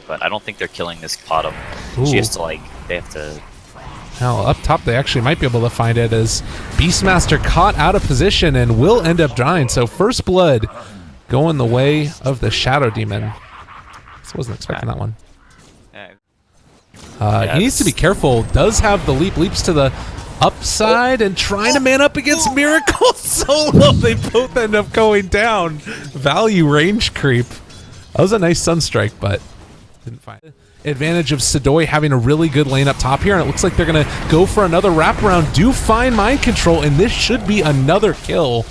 but I don't think they're killing this bottom. Ooh. She has to like, they have to. Now up top, they actually might be able to find it as Beastmaster caught out of position and will end up dying. So first blood going the way of the Shadow Demon. Just wasn't expecting that one. He needs to be careful. Does have the leaps to the upside and trying to man up against Miracle solo. They both end up going down. Value range creep. That was a nice Sunstrike, but didn't find it. Advantage of FlipSid3 having a really good lane up top here, and it looks like they're going to go for another wraparound. Do find mind control, and this should be another kill.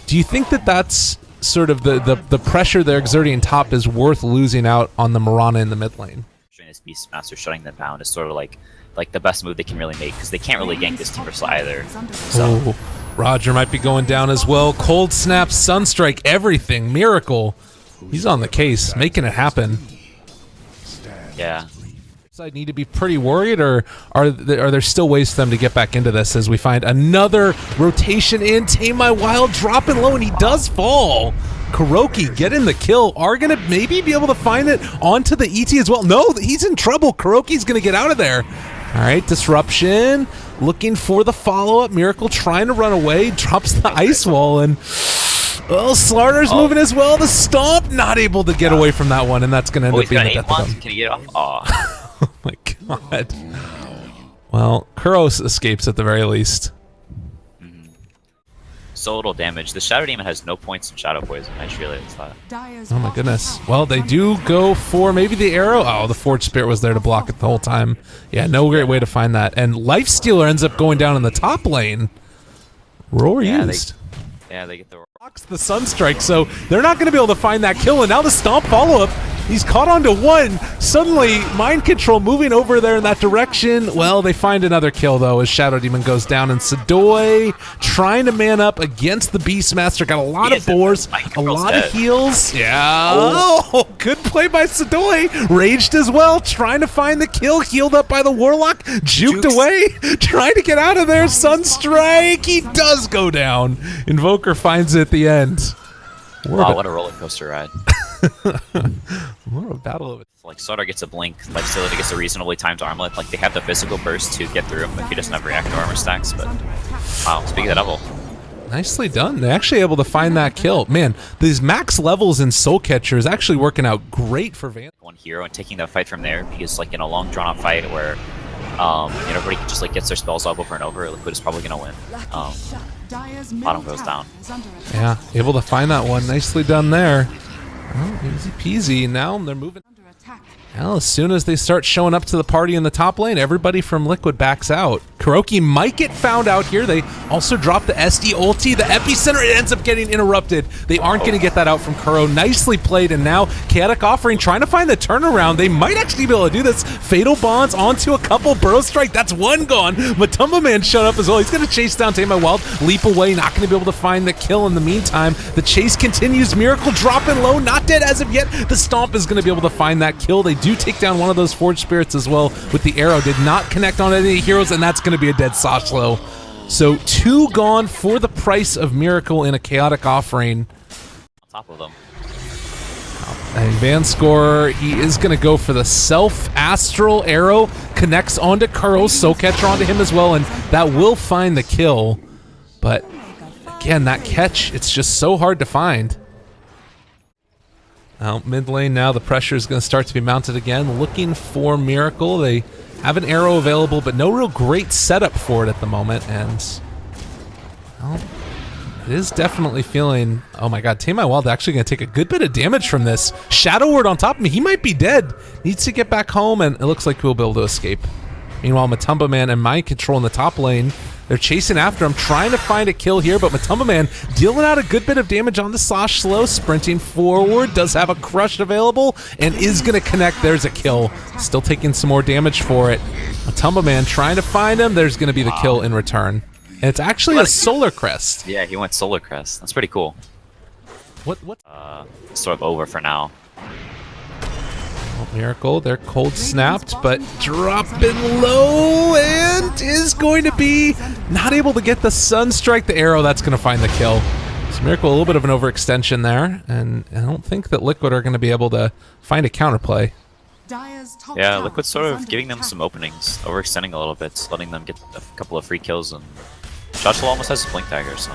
Do you think that that's sort of the pressure they're exerting top is worth losing out on the Mirana in the mid lane? This Beastmaster shutting them down is sort of like the best move they can really make, because they can't really gank this Timbersaw either. So. Oh, Roger might be going down as well. Cold Snap, Sunstrike, everything. Miracle. He's on the case, making it happen. Yeah. I need to be pretty worried, or are there still ways for them to get back into this as we find another rotation in? Tame My Wild dropping low, and he does fall. Kuroki getting the kill. Are going to maybe be able to find it onto the ET as well. No, he's in trouble. Kuroki's going to get out of there. All right, Disruption looking for the follow-up. Miracle trying to run away. Drops the ice wall, and well, Slarter's moving as well. The Stomp not able to get away from that one, and that's going to end up being the death of him. Can he get off? Oh. Oh my god. Well, Kuros escapes at the very least. So little damage. The Shadow Demon has no points in Shadow Poison. I just realized that. Oh my goodness. Well, they do go for maybe the arrow. Oh, the Forge Spirit was there to block it the whole time. Yeah, no great way to find that. And Lifestealer ends up going down in the top lane. Roar used. They get the blocks the Sunstrike, so they're not going to be able to find that kill. And now the Stomp follow-up. He's caught onto one. Suddenly, Mind Control moving over there in that direction. Well, they find another kill, though, as Shadow Demon goes down. And FlipSid3 trying to man up against the Beastmaster. Got a lot of boars, a lot of heals. Yeah. Oh, good play by FlipSid3. Raged as well, trying to find the kill. Healed up by the Warlock. Juked away. Trying to get out of there. Sunstrike. He does go down. Invoker finds it at the end. Wow, what a roller coaster ride. More of a battle of it. Like, Soda gets a blink, Lifestealer gets a reasonably timed armlet. Like, they have the physical burst to get through him if he doesn't have reactor armor stacks, but wow, speaking of the devil. Nicely done. They're actually able to find that kill. Man, these max levels in Soul Catcher is actually working out great for Van. One hero and taking that fight from there, because like in a long drawn out fight where everybody just like gets their spells up over and over, Liquid is probably gonna win. Bottom goes down. Yeah, able to find that one. Nicely done there. Oh, easy peasy. Now they're moving. Well, as soon as they start showing up to the party in the top lane, everybody from Liquid backs out. Kuroki might get found out here. They also drop the SD ulti. The epicenter, it ends up getting interrupted. They aren't going to get that out from Kuro. Nicely played, and now Chaotic Offering trying to find the turnaround. They might actually be able to do this. Fatal Bonds onto a couple. Burrow Strike, that's one gone. Matumba Man showed up as well. He's going to chase down Tame My Wild. Leap away, not going to be able to find the kill in the meantime. The chase continues. Miracle dropping low, not dead as of yet. The Stomp is going to be able to find that kill. They do take down one of those Forge Spirits as well with the arrow. Did not connect on any heroes, and that's going to be a dead Sashlo. So 2 gone for the price of Miracle in a Chaotic Offering. On top of them. And Van Scorer, he is going to go for the self-astral arrow. Connects onto Kuro, Soul Catcher onto him as well, and that will find the kill. But again, that catch, it's just so hard to find. Out mid lane now, the pressure is going to start to be mounted again. Looking for Miracle. They have an arrow available, but no real great setup for it at the moment. And well, it is definitely feeling, oh my god, Tame My Wild actually going to take a good bit of damage from this. Shadow Word on top of me, he might be dead. Needs to get back home, and it looks like he'll be able to escape. Meanwhile, Matumba Man and Mind Control in the top lane. They're chasing after him, trying to find a kill here, but Matumba Man dealing out a good bit of damage on the Sashlo, sprinting forward, does have a crush available, and is going to connect. There's a kill. Still taking some more damage for it. Matumba Man trying to find him. There's going to be the kill in return. And it's actually a Solar Crest. Yeah, he went Solar Crest. That's pretty cool. What? Sort of over for now. Miracle, they're cold snapped, but dropping low and is going to be not able to get the Sunstrike. The arrow, that's going to find the kill. So Miracle, a little bit of an overextension there, and I don't think that Liquid are going to be able to find a counterplay. Yeah, Liquid's sort of giving them some openings, overextending a little bit, letting them get a couple of free kills, and Joshua almost has his Blink Dagger, so...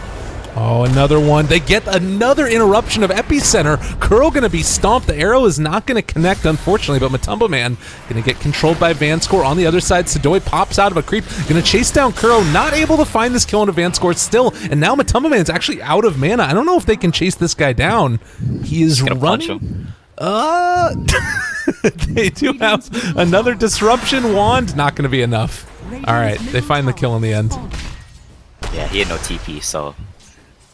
Oh, another one. They get another interruption of Epicenter. Curl going to be stomped. The arrow is not going to connect, unfortunately, but Matumba Man going to get controlled by Vanscore. On the other side, Sidoi pops out of a creep. Going to chase down Curl. Not able to find this kill into Vanscore still. And now Matumba Man's actually out of mana. I don't know if they can chase this guy down. He is running. They do have another disruption wand. Not going to be enough. All right, they find the kill in the end. Yeah, he had no TP, so...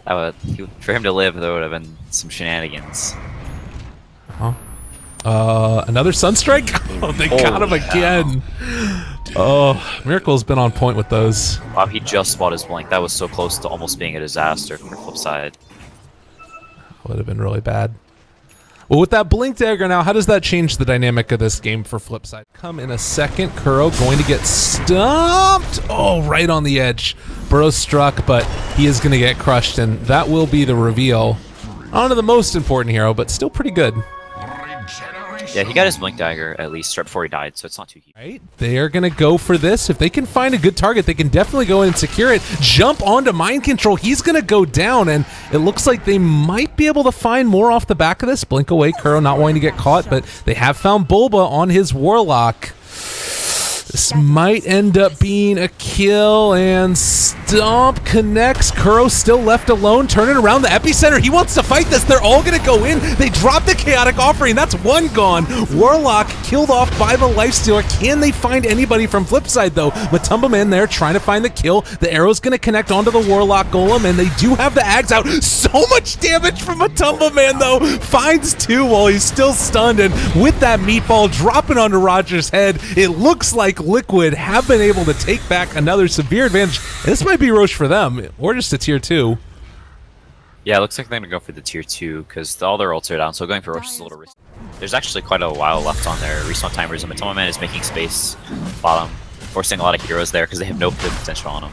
for him to live, there would have been some shenanigans. Another Sunstrike? Oh, they got him again. Oh, Miracle's been on point with those. Wow, he just bought his Blink. That was so close to almost being a disaster for FlipSid. Would have been really bad. Well, with that Blink Dagger now, how does that change the dynamic of this game for FlipSid? Come in a second. Kuro going to get stumped. Oh, right on the edge. Burrow struck, but he is going to get crushed, and that will be the reveal. On to the most important hero, but still pretty good. Yeah, he got his Blink Dagger at least right before he died, so it's not too huge. Right, they are going to go for this. If they can find a good target, they can definitely go in and secure it. Jump onto Mind Control. He's going to go down, and it looks like they might be able to find more off the back of this. Blink away, Kuro not wanting to get caught, but they have found Bulba on his Warlock. This might end up being a kill, and Stomp connects. Kuro still left alone, turning around the Epicenter. He wants to fight this. They're all going to go in. They drop the Chaotic Offering. That's one gone. Warlock killed off by the Lifestealer. Can they find anybody from FlipSid, though? Matumba Man there trying to find the kill. The arrow's going to connect onto the Warlock Golem, and they do have the Ags out. So much damage from Matumba Man, though. Finds two while he's still stunned, and with that meatball dropping onto Roger's head, it looks like Liquid have been able to take back another severe advantage. This might be Roche for them, or just a tier 2. Yeah, it looks like they're going to go for the tier 2, because all their ults are down, so going for Roche is a little risky. There's actually quite a while left on their respawn timers, and Matumba Man is making space bottom, forcing a lot of heroes there because they have no good potential on them.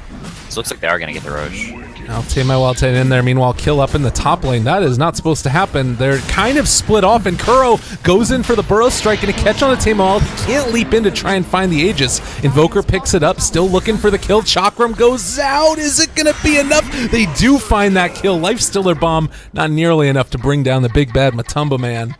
So it looks like they are going to get the Roche. I'll take my Wild Titan in there. Meanwhile, kill up in the top lane. That is not supposed to happen. They're kind of split off, and Kuro goes in for the Burrow Strike and a catch on the Tame Wild. He can't leap in to try and find the Aegis. Invoker picks it up, still looking for the kill. Chakram goes out. Is it going to be enough? They do find that kill. Lifestealer Bomb, not nearly enough to bring down the big bad Matumba Man.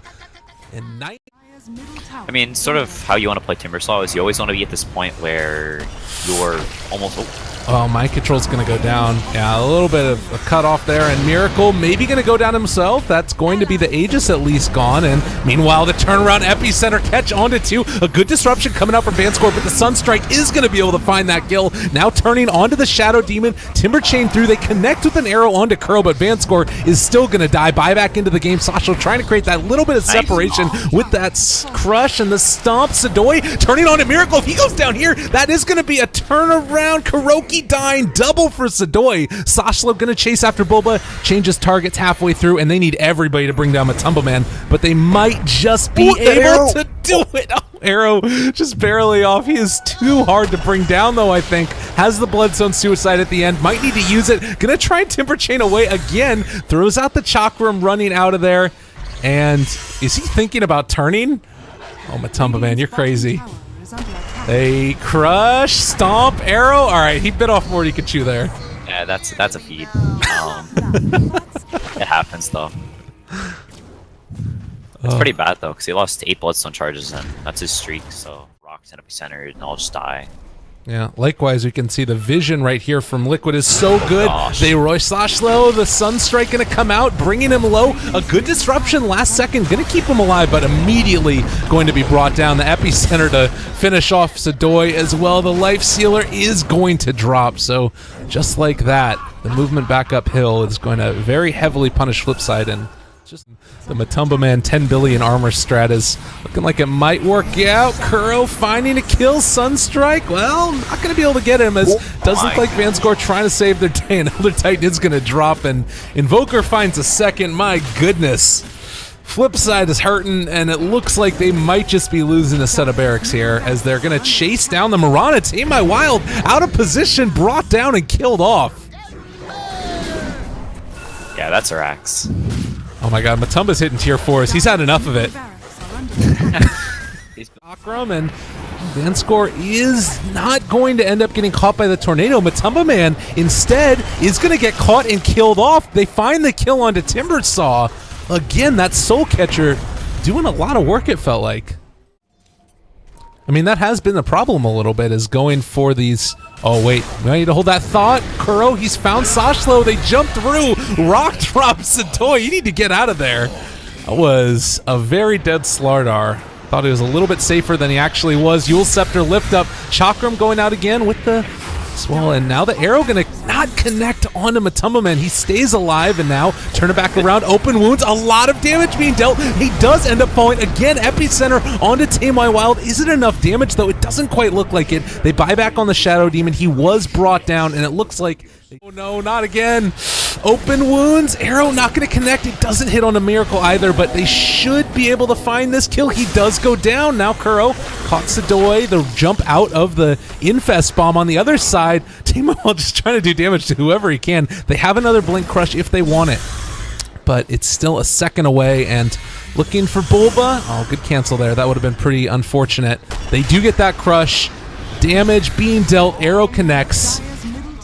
And I mean, sort of how you want to play Timbersaw is you always want to be at this point where you're almost... Oh, Mind Control's going to go down. Yeah, a little bit of a cut off there, and Miracle maybe going to go down himself. That's going to be the Aegis at least gone, and meanwhile, the turnaround Epicenter catch onto 2. A good disruption coming out from Vanscore, but the Sunstrike is going to be able to find that kill. Now turning onto the Shadow Demon. Timber Chain through. They connect with an arrow onto Kuro, but Vanscore is still going to die. Buy back into the game. Sasha trying to create that little bit of separation with that crush and the stomp. Sidoi turning on to Miracle. If he goes down here, that is going to be a turnaround. Kuroki dying, double for Sidoi. Sashlo gonna chase after Bulba, changes targets halfway through, and they need everybody to bring down Matumba Man, but they might just be able to do it. Oh, arrow just barely off. He is too hard to bring down, though, I think. Has the Bloodstone Suicide at the end, might need to use it. Gonna try and Timber Chain away again, throws out the Chakram running out of there, and is he thinking about turning? Oh, Matumba Man, you're crazy. They crush, stomp, arrow. All right, he bit off more than he could chew there. Yeah, that's a feed. It happens though. It's pretty bad though, because he lost 8 Bloodstone charges, and that's his streak. So Rock's and Epicenter, and I'll just die. Yeah, likewise, we can see the vision right here from Liquid is so good. Gosh. They Roy Slashlow, the Sunstrike gonna come out, bringing him low. A good disruption last second, gonna keep him alive, but immediately going to be brought down. The Epicenter to finish off Sidoi as well. The Life Sealer is going to drop, so just like that, the movement back uphill is going to very heavily punish FlipSid, and just the Matumba Man 10 billion armor strat is looking like it might work out. Kuro finding a kill. Sunstrike, well, not going to be able to get him, as does look like Vanscore trying to save their day. Another Titan is going to drop, and Invoker finds a second. My goodness. FlipSid is hurting, and it looks like they might just be losing a set of barracks here, as they're going to chase down the Mirana. Tame My Wild out of position, brought down and killed off. Yeah, that's our axe. Oh my god, Matumba's hitting tier 4s. He's had enough of it. Akram, and Vanscore is not going to end up getting caught by the tornado. Matumba Man instead is going to get caught and killed off. They find the kill onto Timbersaw. Again, that Soul Catcher doing a lot of work, it felt like. I mean, that has been the problem a little bit, is going for these... Oh, wait. We need to hold that thought. Kuro, he's found Sashlo. They jumped through. Rock drop Sadoy. You need to get out of there. That was a very dead Slardar. Thought he was a little bit safer than he actually was. Yule Scepter lift up. Chakram going out again with the swell. And now the arrow going to not connect onto Matumba Man. He stays alive, and now turn it back around. Open wounds. A lot of damage being dealt. He does end up falling again. Epicenter onto Tame My Wild. Is it enough damage, though? It doesn't quite look like it. They buy back on the Shadow Demon. He was brought down, and it looks like... Oh no, not again. Open wounds. Arrow not going to connect. It doesn't hit on a Miracle either, but they should be able to find this kill. He does go down. Now Kuro caught Sadoy. The jump out of the Infest Bomb on the other side. Tame just trying to do damage to whoever he can. They have another Blink Crush if they want it, but it's still a second away, and looking for Bulba. Oh, good cancel there. That would have been pretty unfortunate. They do get that crush. Damage being dealt. Arrow connects.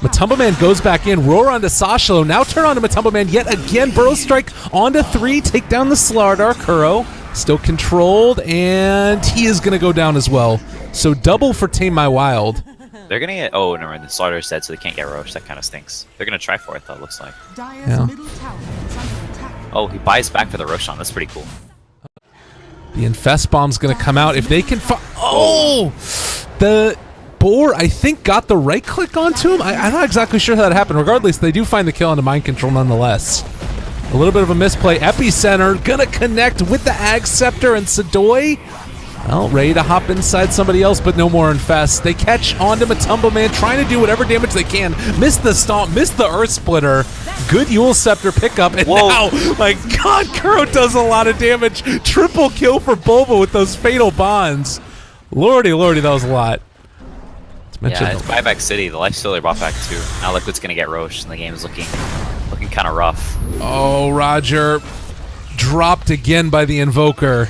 Matumba Man goes back in, roar onto Sashlo, now turn on to Matumba Man yet again, Burrow Strike onto 3, take down the Slardar. Kuro still controlled, and he is going to go down as well. So double for Tame My Wild. They're going to get... Oh, never mind. The Slardar's dead, so they can't get Roche. That kind of stinks. They're going to try for it, though, it looks like. Yeah. Oh, he buys back for the Roshan. That's pretty cool. The Infest Bomb's going to come out. If they can... Oh! The... Boar, I think, got the right click onto him. I'm not exactly sure how that happened. Regardless, they do find the kill onto Mind Control nonetheless. A little bit of a misplay. Epicenter gonna connect with the Ag Scepter, and Sadoy, well, ready to hop inside somebody else, but no more Infest. They catch onto Matumba Man, trying to do whatever damage they can. Miss the Stomp, miss the Earth Splitter. Good Yule Scepter pickup, and now, my God, Kuro does a lot of damage. Triple kill for Bulba with those Fatal Bonds. Lordy, lordy, that was a lot. Yeah, it's Buyback City. The life stealer brought back too. Now Liquid's gonna get Roche, and the game is looking kind of rough. Oh, Roger dropped again by the Invoker,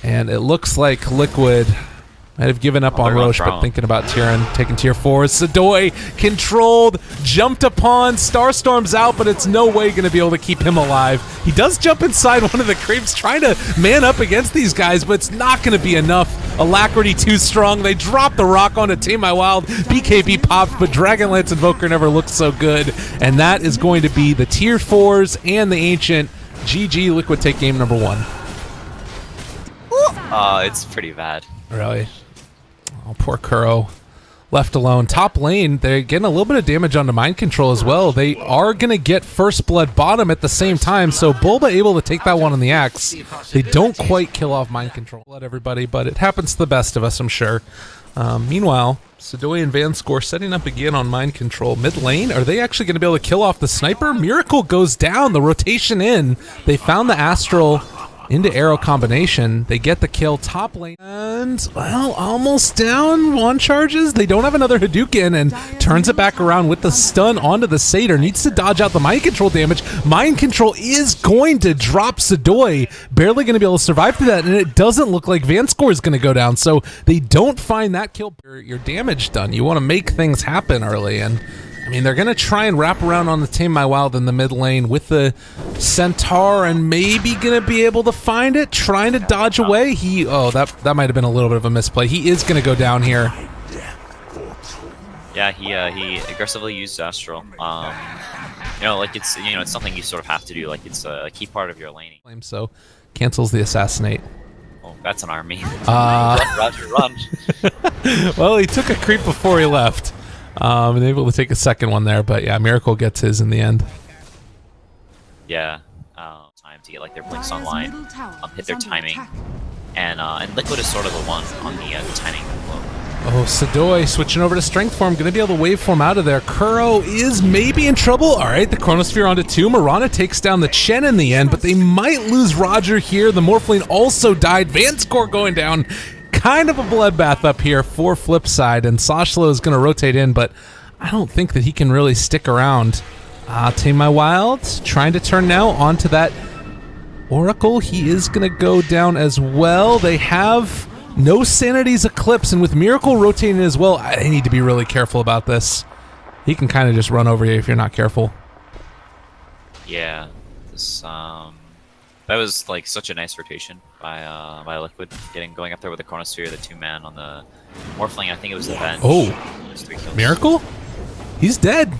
and it looks like Liquid might have given up on Roche, but thinking about Tyrion taking tier 4. Sadoy controlled, jumped upon, Starstorm's out, but it's no way going to be able to keep him alive. He does jump inside one of the creeps, trying to man up against these guys, but it's not going to be enough. Alacrity too strong. They drop the rock onto Tame My Wild. BKB pops, but Dragonlance Invoker never looked so good, and that is going to be the tier 4s and the Ancient. GG, Liquid take game number 1. It's pretty bad. Really? Oh, poor Kuro. Left alone. Top lane, they're getting a little bit of damage onto Mind Control as well. They are going to get First Blood bottom at the same time, so Bulba able to take that one on the axe. They don't quite kill off Mind Control. Blood everybody, but it happens to the best of us, I'm sure. Meanwhile, Sadoy and Vanscore setting up again on Mind Control. Mid lane, are they actually going to be able to kill off the sniper? Miracle goes down, the rotation in. They found the Astral into arrow combination. They get the kill. Top lane, and well, almost down on charges. They don't have another Hadouken, and turns it back around with the stun onto the Satyr. Needs to dodge out the Mind Control damage. Mind Control is going to drop Sadoy. Barely going to be able to survive through that, and it doesn't look like Vanscore is going to go down, so they don't find that kill. Your damage done. You want to make things happen early, and I mean, they're going to try and wrap around on the Tame My Wild in the mid lane with the Centaur, and maybe going to be able to find it, trying to dodge away. That might have been a little bit of a misplay. He is going to go down here. Yeah, he aggressively used Astral. It's something you sort of have to do. Like, it's a key part of your laning. So, cancels the Assassinate. Oh, that's an army. Roger, run. Well, he took a creep before he left. And able to take a second one there, but yeah, Miracle gets his in the end. Yeah, time to get like their blinks online, hit their timing, and Liquid is sort of the one on the timing flow. Oh, Sadoy switching over to Strength Form, gonna be able to waveform out of there. Kuro is maybe in trouble. All right, the Chronosphere onto 2. Mirana takes down the Chen in the end, but they might lose Roger here. The Morphling also died. Vanscore going down. Kind of a bloodbath up here for FlipSid, and Sashlo is going to rotate in, but I don't think that he can really stick around. Tame My Wild trying to turn now onto that Oracle. He is going to go down as well. They have No Sanity's Eclipse, and with Miracle rotating as well, I need to be really careful about this. He can kind of just run over you if you're not careful. Yeah, this that was like such a nice rotation by Liquid, going up there with the Chronosphere, the 2-man on the Morphling. I think it was Avenge. Oh, It was 3 kills. Miracle? He's dead.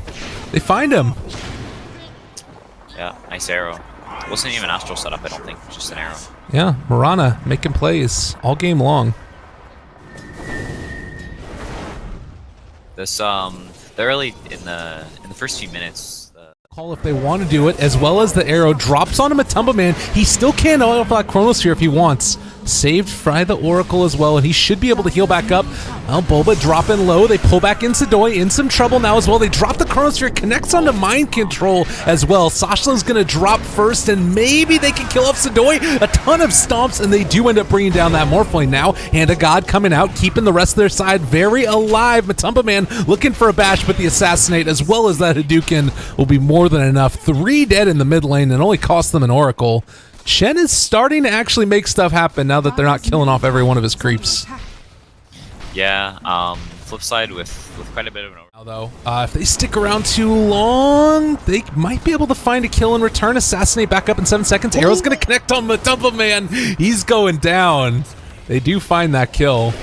They find him. Yeah, nice arrow. Wasn't even Astral setup, I don't think. Just an arrow. Yeah, Mirana making plays all game long. This the early in the first few minutes. Call if they want to do it, as well as the arrow drops on him. Matumba Man, he still can't oil off that Chronosphere if he wants. Saved by the Oracle as well, and he should be able to heal back up. Well, Bulba dropping low. They pull back in Sidoi, in some trouble now as well. They drop the Chronosphere, connects onto Mind Control as well. Sashlo's going to drop first, and maybe they can kill off Sidoi. A ton of stomps, and they do end up bringing down that Morphling now. Hand of God coming out, keeping the rest of their side very alive. Matumba Man looking for a bash, but the Assassinate, as well as that Hadouken, will be more than enough. 3 dead in the mid lane, and only cost them an Oracle. Chen is starting to actually make stuff happen now that they're not killing off every one of his creeps. Yeah, flip side with quite a bit of an over. Now though, if they stick around too long, they might be able to find a kill in return. Assassinate back up in 7 seconds. Arrow's going to connect on Matumba Man. He's going down. They do find that kill.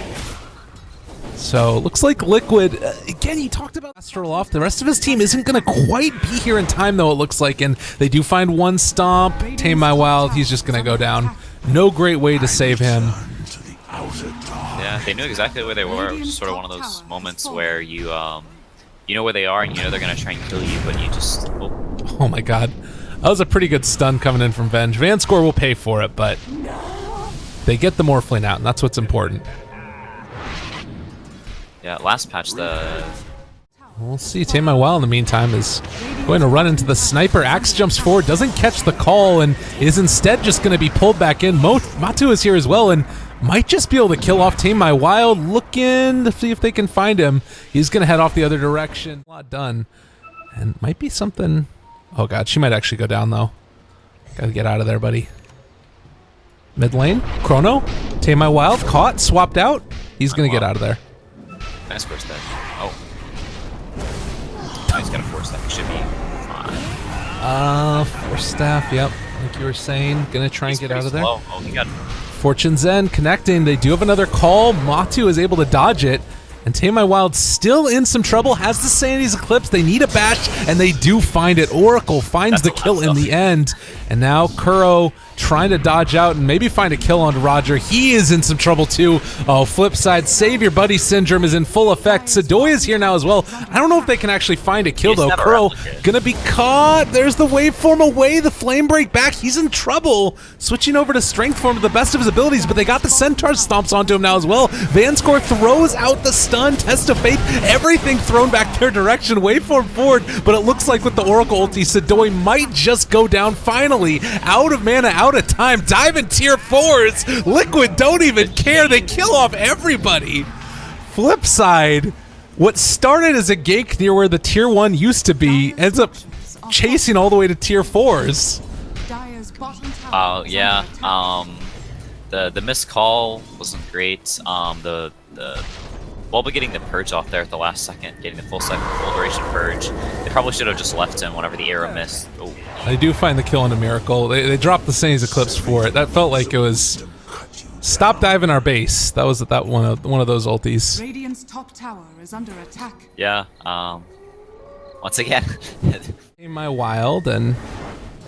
So, looks like Liquid, again, he talked about Astral off. The rest of his team isn't going to quite be here in time, though, it looks like. And they do find one stomp. Tame My Wild, he's just going to go down. No great way to save him. Yeah, they knew exactly where they were. It was sort of one of those moments where you know where they are and you know they're going to try and kill you, but you just... Oh my god. That was a pretty good stun coming in from Venge. Vanscore will pay for it, but they get the Morphling out, and that's what's important. Yeah, last patch, We'll see. Tame My Wild in the meantime is going to run into the sniper. Axe jumps forward, doesn't catch the call, and is instead just going to be pulled back in. Matu is here as well, and might just be able to kill off Tame My Wild. Looking to see if they can find him. He's going to head off the other direction. A lot done. And might be something... Oh god, she might actually go down though. Gotta get out of there, buddy. Mid lane, Chrono. Tame My Wild, caught, swapped out. He's going to get out of there. nice force that. Oh. He's got a force that. Should be fine. Force staff, yep. Like you were saying, gonna try and get out of there. Slow. Oh, he got... Fortune's End connecting. They do have another call. Matu is able to dodge it. And Tame My Wild still in some trouble. Has the Sanity's Eclipse. They need a bash, and they do find it. Oracle finds the kill in the end. And now Kuro trying to dodge out and maybe find a kill on Roger. He is in some trouble too. Oh, flip side, save your buddy syndrome is in full effect. Sidoi is here now as well. I don't know if they can actually find a kill though. Kuro gonna be caught. There's the waveform away, the flame break back. He's in trouble. Switching over to strength form to the best of his abilities, but they got the centaur stomps onto him now as well. Vanscore throws out the stun, test of faith, everything thrown back their direction. Waveform forward, but it looks like with the Oracle ulti, Sidoi might just go down finally. Out of mana, out of time, diving tier 4s. Liquid don't even care. They kill off everybody. Flip side, what started as a gank near where the tier 1 used to be ends up chasing all the way to tier 4s. Oh, yeah. The missed call wasn't great. The Bulba getting the purge off there at the last second, getting the full duration purge. They probably should have just left him whenever the arrow missed. Oh. They do find the kill on a miracle. They dropped the Sanity's Eclipse for it. That felt like it was stop diving our base. That was one of those ultis. Radiant's top tower is under attack. Yeah. Once again. Tame My Wild, and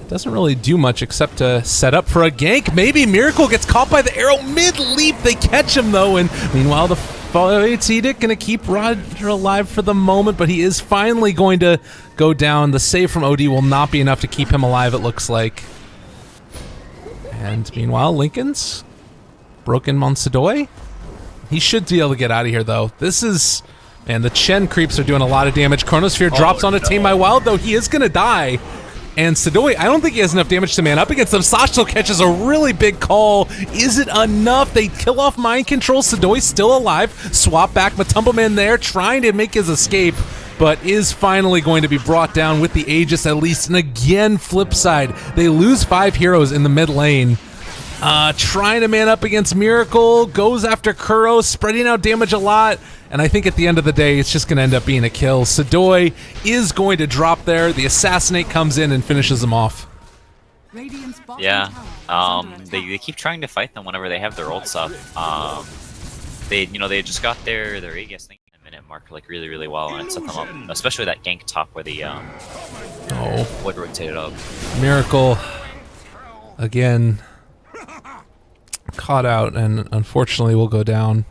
it doesn't really do much except to set up for a gank. Maybe Miracle gets caught by the arrow mid-leap. They catch him though, and meanwhile the Fate's Edict gonna keep Roger alive for the moment, but he is finally going to go down. The save from OD will not be enough to keep him alive, it looks like. And meanwhile, Lincoln's broken on Sidoi. He should be able to get out of here though. This is... Man, the Chen creeps are doing a lot of damage. Chronosphere drops onto Tame My Wild though. He is gonna die. And Sidoi, I don't think he has enough damage to man up against them. Sashlo catches a really big call. Is it enough? They kill off Mind Control. Sidoi still alive. Swap back. Matumba Man there trying to make his escape, but is finally going to be brought down with the Aegis at least. And again, flip side, they lose 5 heroes in the mid lane. trying to man up against Miracle, goes after Kuro, spreading out damage a lot, and I think at the end of the day, it's just going to end up being a kill. Sidoi is going to drop there. The Assassinate comes in and finishes him off. Radiant's bottom Yeah, tower is under attack. they keep trying to fight them whenever they have their ult stuff. They just got their Aegis thing in a minute mark like really well, and it set them up, especially that gank top where the would rotate it up. Miracle again caught out, and unfortunately will go down.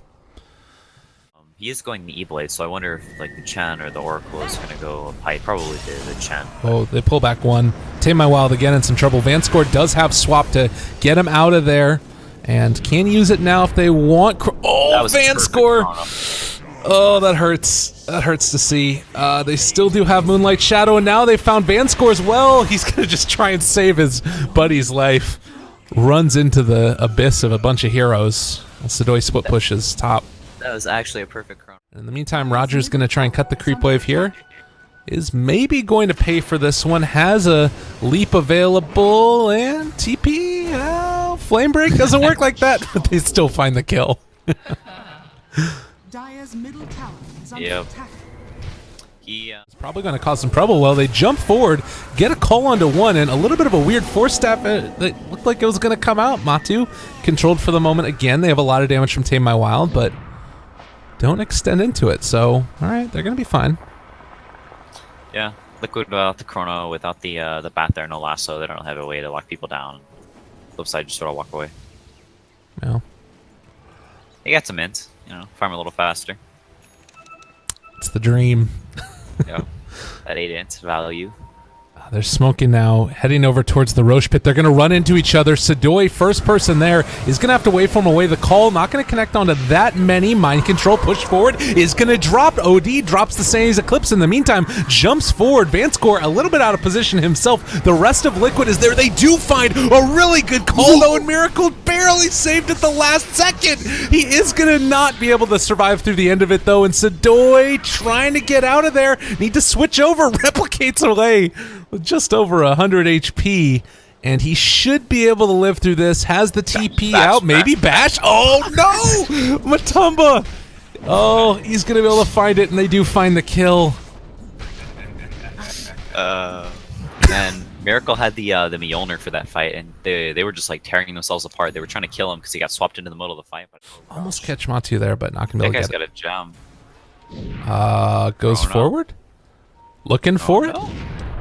He is going the E-Blade, so I wonder if like the Chen or the Oracle is going to go pipe. Probably the Chen. Oh, they pull back one. Tame My Wild again in some trouble. Vanscore does have swap to get him out of there, and can use it now if they want. Oh, Vanscore! Oh, that hurts. That hurts to see. They still do have Moonlight Shadow, and now they found Vanscore as well. He's going to just try and save his buddy's life. Runs into the abyss of a bunch of heroes. Sidoi split pushes top. That was actually a perfect chrono. In the meantime, Roger's going to try and cut the creep wave here. Is maybe going to pay for this one. Has a leap available, and TP. Flame break doesn't work like that, but they still find the kill. Dire's middle tower is under Yep. attack. It's probably going to cause some trouble. Well, they jump forward, get a call onto one, and a little bit of a weird force staff that looked like it was going to come out. Matu controlled for the moment again. They have a lot of damage from Tame My Wild, but don't extend into it. So, all right, they're going to be fine. Yeah, Liquid without the Chrono, without the bat there, no lasso. They don't have a way to lock people down. Flip side, just sort of walk away. Yeah. They got some int, farm a little faster. It's the dream. Yeah, that 8 int value. They're smoking now, heading over towards the Roche pit. They're going to run into each other. Sidoi, first person there, is going to have to wait for him away. The call, not going to connect onto that many. Mind control, push forward, is going to drop. OD drops the Sane's Eclipse in the meantime, jumps forward. Vanscore a little bit out of position himself. The rest of Liquid is there. They do find a really good call, though, and Miracle barely saved at the last second. He is going to not be able to survive through the end of it, though, and Sidoi trying to get out of there. Need to switch over, replicates away with just over 100 HP, and he should be able to live through this. Has the TP out, maybe bash. Oh no, Matumba. Oh, he's gonna be able to find it, and they do find the kill. And Miracle had the Mjolnir for that fight, and they were just like tearing themselves apart. They were trying to kill him because he got swapped into the middle of the fight. But Almost catch Matu there, but not gonna be that able guy's to get got a gem. Goes forward, looking for it. No.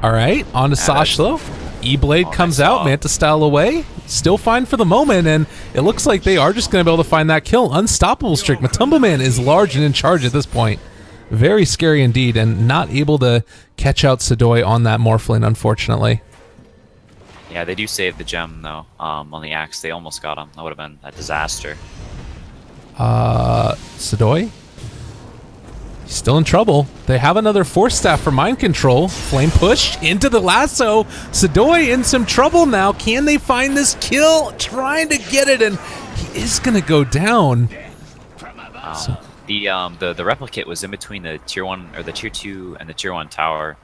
All right, on to Sash though. E-Blade comes out, Manta style away. Still fine for the moment, and it looks like they are just going to be able to find that kill. Unstoppable streak. Matumba Man is large and in charge at this point. Very scary indeed, and not able to catch out Sidoi on that Morphling, unfortunately. Yeah, they do save the gem though. On the axe, they almost got him. That would have been a disaster. Sidoi? He's still in trouble. They have another force staff for mind control. Flame push into the lasso. Sidoi in some trouble now. Can they find this kill? Trying to get it, and he is going to go down. The replicate was in between the tier 1 or the tier 2 and the tier 1 tower,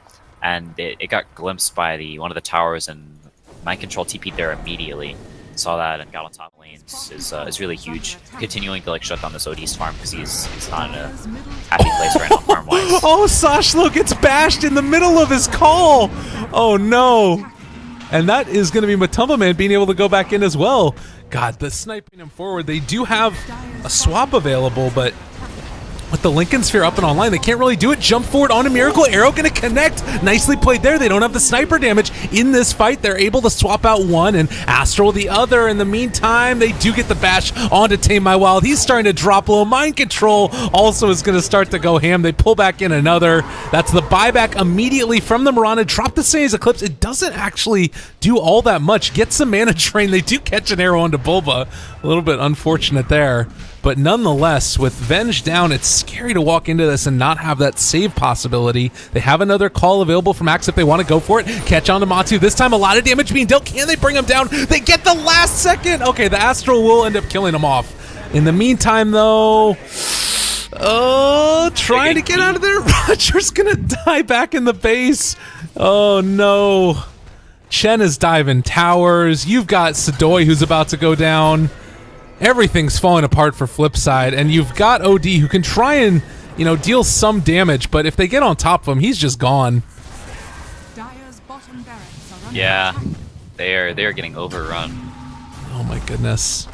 and it got glimpsed by one of the towers, and mind control TP'd there immediately. Saw that and got on top lanes is really huge. Continuing to like shut down this OD's farm because he's not in a happy place right now farm wise. Oh, Sashlo gets bashed in the middle of his call. Oh no. And that is going to be Matumba Man being able to go back in as well. God, the sniping him forward. They do have a swap available, but with the Lincoln Sphere up and online, they can't really do it. Jump forward onto Miracle. Arrow going to connect. Nicely played there. They don't have the sniper damage in this fight. They're able to swap out one and Astral the other. In the meantime, they do get the bash onto Tame My Wild. He's starting to drop low. Mind control also is going to start to go ham. They pull back in another. That's the buyback immediately from the Mirana. Drop the Sane's Eclipse. It doesn't actually do all that much. Get some mana drain. They do catch an arrow onto Bulba. A little bit unfortunate there. But nonetheless, with Venge down, it's scary to walk into this and not have that save possibility. They have another call available from Axe if they want to go for it. Catch on to Matu. This time, a lot of damage being dealt. Can they bring him down? They get the last second. Okay, the Astral will end up killing him off. In the meantime, though, trying to get out of there. Roger's going to die back in the base. Oh, no. Chen is diving towers. You've got Sadoy who's about to go down. Everything's falling apart for FlipSid, and you've got OD who can try and, you know, deal some damage, but if they get on top of him, he's just gone. Dire's bottom barracks are under Yeah, attack. they are getting overrun. Oh my goodness.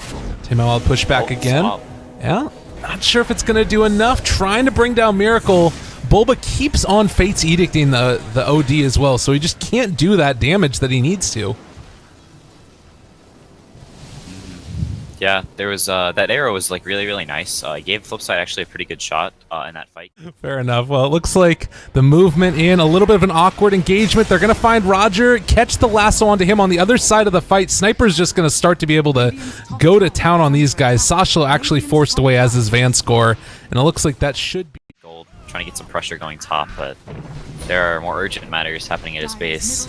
Wild push back again. Swap. Yeah, not sure if it's going to do enough. Trying to bring down Miracle. Bulba keeps on Fate's Edicting the OD as well, so he just can't do that damage that he needs to. Yeah, there was that arrow was like really nice. It gave FlipSid actually a pretty good shot in that fight. Fair enough. Well, it looks like the movement in, a little bit of an awkward engagement. They're going to find Roger, catch the lasso onto him on the other side of the fight. Sniper's just going to start to be able to go to town on these guys. Sashlo actually forced away as his Van score, and it looks like that should be Gold trying to get some pressure going top, but there are more urgent matters happening at his base.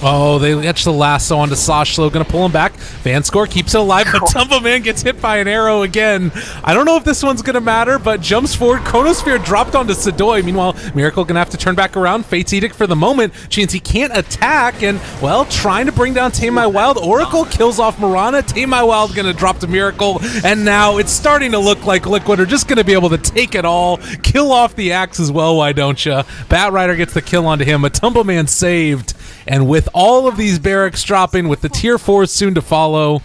Oh, they catch the lasso onto Sashlo, gonna pull him back. Van score keeps it alive, but Tumble Man gets hit by an arrow again. I don't know if this one's gonna matter, but jumps forward. Chronosphere dropped onto Sadoy. Meanwhile, Miracle gonna have to turn back around. Fate's Edict for the moment. Chansey can't attack, and, well, trying to bring down Tame My Wild. Oracle kills off Mirana. Tame My Wild gonna drop to Miracle, and now it's starting to look like Liquid are just gonna be able to take it all, kill off the axe as well, why don't ya? Bat Rider gets the kill onto him. A Tumble Man saved. And with all of these barracks dropping, with the tier 4s soon to follow,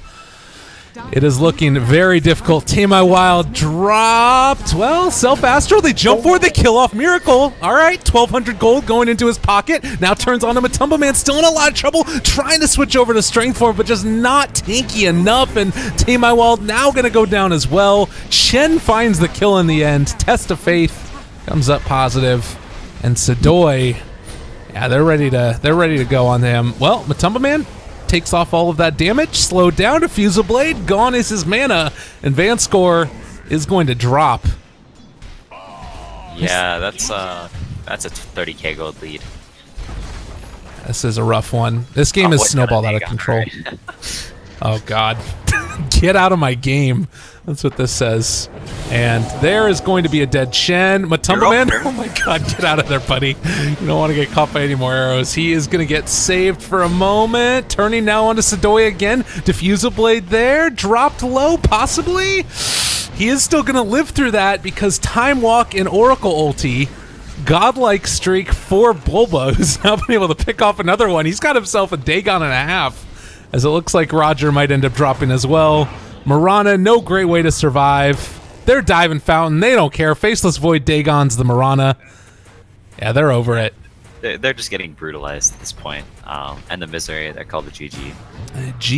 it is looking very difficult. Tame My Wild dropped. Well, Self-Astral, they jump forward, they kill off Miracle. All right, 1,200 gold going into his pocket. Now turns on him. A Tumble Man still in a lot of trouble, trying to switch over to Strength Form, but just not tanky enough. And Tame My Wild now going to go down as well. Chen finds the kill in the end. Test of Faith comes up positive. And Sadoy... yeah, they're ready to go on him. Well, Matumba Man takes off all of that damage, slowed down. Diffusal Blade, gone is his mana, and Van score is going to drop. Yeah, that's a 30k gold lead. This is a rough one. This game is snowballed out of control. Right? Oh God, get out of my game. That's what this says. And there is going to be a dead Chen. Matumba Man, oh my God, get out of there, buddy. You don't want to get caught by any more arrows. He is going to get saved for a moment. Turning now onto Sadoy again. Diffusal Blade there, dropped low, possibly. He is still going to live through that because Time Walk and Oracle ulti. Godlike streak for Bulba, who's now been able to pick off another one. He's got himself a Dagon and a half, as it looks like Roger might end up dropping as well. Mirana, no great way to survive. They're diving Fountain. They don't care. Faceless Void Dagon's the Mirana. Yeah, they're over it. They're just getting brutalized at this point. And the misery, they're called the GG.